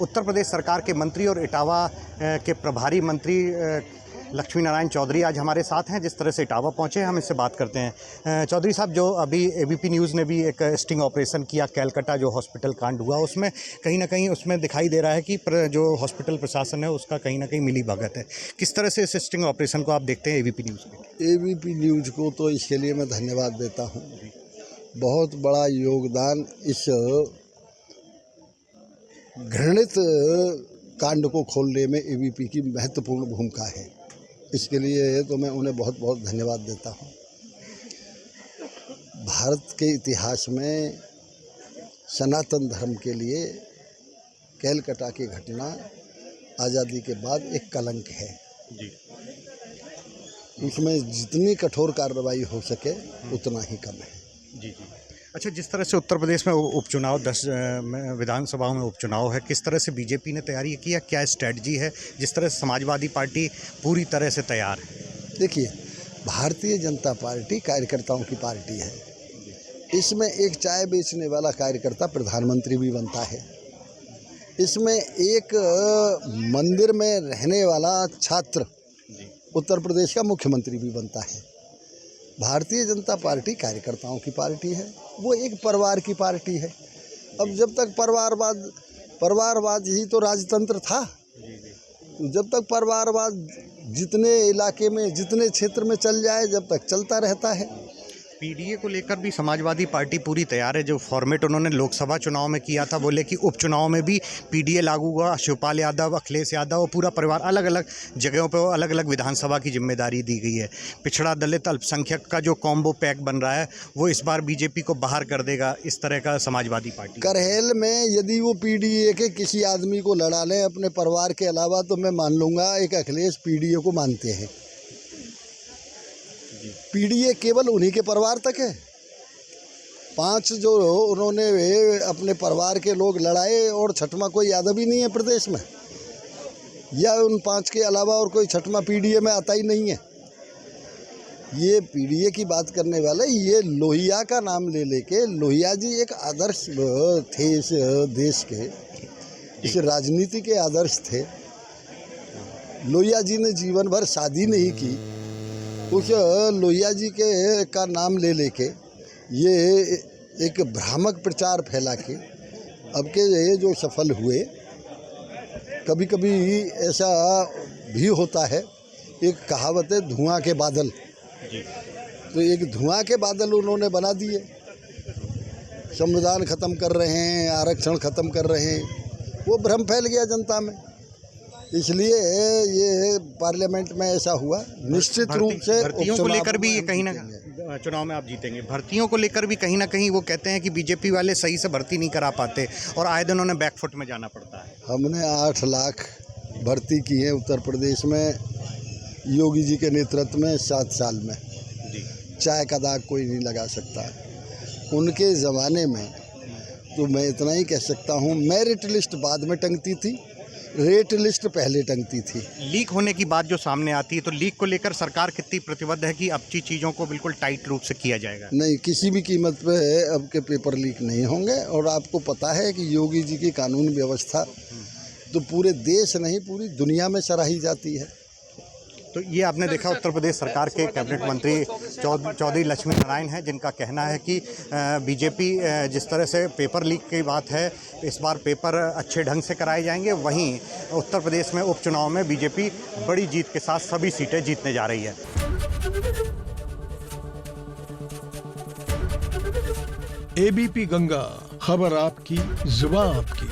उत्तर प्रदेश सरकार के मंत्री और इटावा के प्रभारी मंत्री लक्ष्मी नारायण चौधरी आज हमारे साथ हैं। जिस तरह से इटावा पहुंचे हैं हम इससे बात करते हैं। चौधरी साहब, जो अभी एबीपी न्यूज़ ने भी एक स्टिंग ऑपरेशन किया कैलकाटा जो हॉस्पिटल कांड हुआ, उसमें कहीं ना कहीं उसमें दिखाई दे रहा है कि जो हॉस्पिटल प्रशासन है उसका कहीं ना कहीं मिली भगत है। किस तरह से इस स्टिंग ऑपरेशन को आप देखते हैं एबीपी न्यूज़ में? एबीपी न्यूज़ को तो इसके लिए मैं धन्यवाद देता हूँ। बहुत बड़ा योगदान इस घृणित कांड को खोलने में एबीपी की महत्वपूर्ण भूमिका है। इसके लिए तो मैं उन्हें बहुत बहुत धन्यवाद देता हूँ। भारत के इतिहास में सनातन धर्म के लिए कैलकाटा की घटना आज़ादी के बाद एक कलंक है जी। उसमें जितनी कठोर कार्रवाई हो सके उतना ही कम है जी। अच्छा, जिस तरह से उत्तर प्रदेश में उपचुनाव 10 विधानसभाओं में उपचुनाव है, किस तरह से बीजेपी ने तैयारी की है, क्या स्ट्रेटजी है? जिस तरह से समाजवादी पार्टी पूरी तरह से तैयार है। देखिए, भारतीय जनता पार्टी कार्यकर्ताओं की पार्टी है। इसमें एक चाय बेचने वाला कार्यकर्ता प्रधानमंत्री भी बनता है। इसमें एक मंदिर में रहने वाला छात्र उत्तर प्रदेश का मुख्यमंत्री भी बनता है। भारतीय जनता पार्टी कार्यकर्ताओं की पार्टी है, वो एक परिवार की पार्टी है। अब जब तक परिवारवाद ही तो राजतंत्र था, तो जब तक परिवारवाद जितने इलाके में जितने क्षेत्र में चल जाए जब तक चलता रहता है। पीडीए को लेकर भी समाजवादी पार्टी पूरी तैयार है। जो फॉर्मेट उन्होंने लोकसभा चुनाव में किया था, बोले कि उपचुनाव में भी पीडीए लागू हुआ। शिवपाल यादव, अखिलेश यादव और पूरा परिवार अलग अलग जगहों पर अलग अलग विधानसभा की जिम्मेदारी दी गई है। पिछड़ा दलित अल्पसंख्यक का जो कॉम्बो पैक बन रहा है वो इस बार बीजेपी को बाहर कर देगा, इस तरह का समाजवादी पार्टी। करहेल में यदि वो पीडीए के किसी आदमी को लड़ा लें अपने परिवार के अलावा, तो मैं मान लूँगा एक अखिलेश पीडीए को मानते हैं। पीडीए केवल उन्हीं के परिवार तक है। 5 जो उन्होंने अपने परिवार के लोग लड़ाए और छठवां कोई यादव ही नहीं है प्रदेश में, या उन 5 के अलावा और कोई छठवां पीडीए में आता ही नहीं है। ये पीडीए की बात करने वाले ये लोहिया का नाम ले लेके, लोहिया जी एक आदर्श थे इस देश के, इस राजनीति के आदर्श थे। लोहिया जी ने जीवन भर शादी नहीं की। उस लोहिया जी के का नाम ले लेके ये एक भ्रामक प्रचार फैला के अब के ये जो सफल हुए। कभी कभी ऐसा भी होता है, एक कहावत है धुआं के बादल, तो एक धुआं के बादल उन्होंने बना दिए। संविधान ख़त्म कर रहे हैं, आरक्षण ख़त्म कर रहे हैं, वो भ्रम फैल गया जनता में। इसलिए ये पार्लियामेंट में ऐसा हुआ। निश्चित रूप से भर्तियों को लेकर भी ये कहीं ना चुनाव में आप जीतेंगे। भर्तियों को लेकर भी कहीं ना कहीं वो कहते हैं कि बीजेपी वाले सही से भर्ती नहीं करा पाते और आए दिन उन्हें बैकफुट में जाना पड़ता है। हमने 8 लाख भर्ती की है उत्तर प्रदेश में योगी जी के नेतृत्व में 7 साल में। चाय का दाग कोई नहीं लगा सकता। उनके ज़माने में तो मैं इतना ही कह सकता हूँ, मेरिट लिस्ट बाद में टंगती थी, रेट लिस्ट पहले टंगती थी। लीक होने की बात जो सामने आती है, तो लीक को लेकर सरकार कितनी प्रतिबद्ध है कि अब की चीज़ों को बिल्कुल टाइट रूप से किया जाएगा? नहीं, किसी भी कीमत पे अब के पेपर लीक नहीं होंगे। और आपको पता है कि योगी जी की कानून व्यवस्था तो पूरे देश नहीं पूरी दुनिया में सराही जाती है। तो ये आपने देखा उत्तर प्रदेश सरकार के कैबिनेट मंत्री चौधरी लक्ष्मी नारायण हैं, जिनका कहना है कि बीजेपी जिस तरह से पेपर लीक की बात है, इस बार पेपर अच्छे ढंग से कराए जाएंगे। वहीं उत्तर प्रदेश में उपचुनाव में बीजेपी बड़ी जीत के साथ सभी सीटें जीतने जा रही है। एबीपी गंगा, खबर आपकी, जुबान आपकी।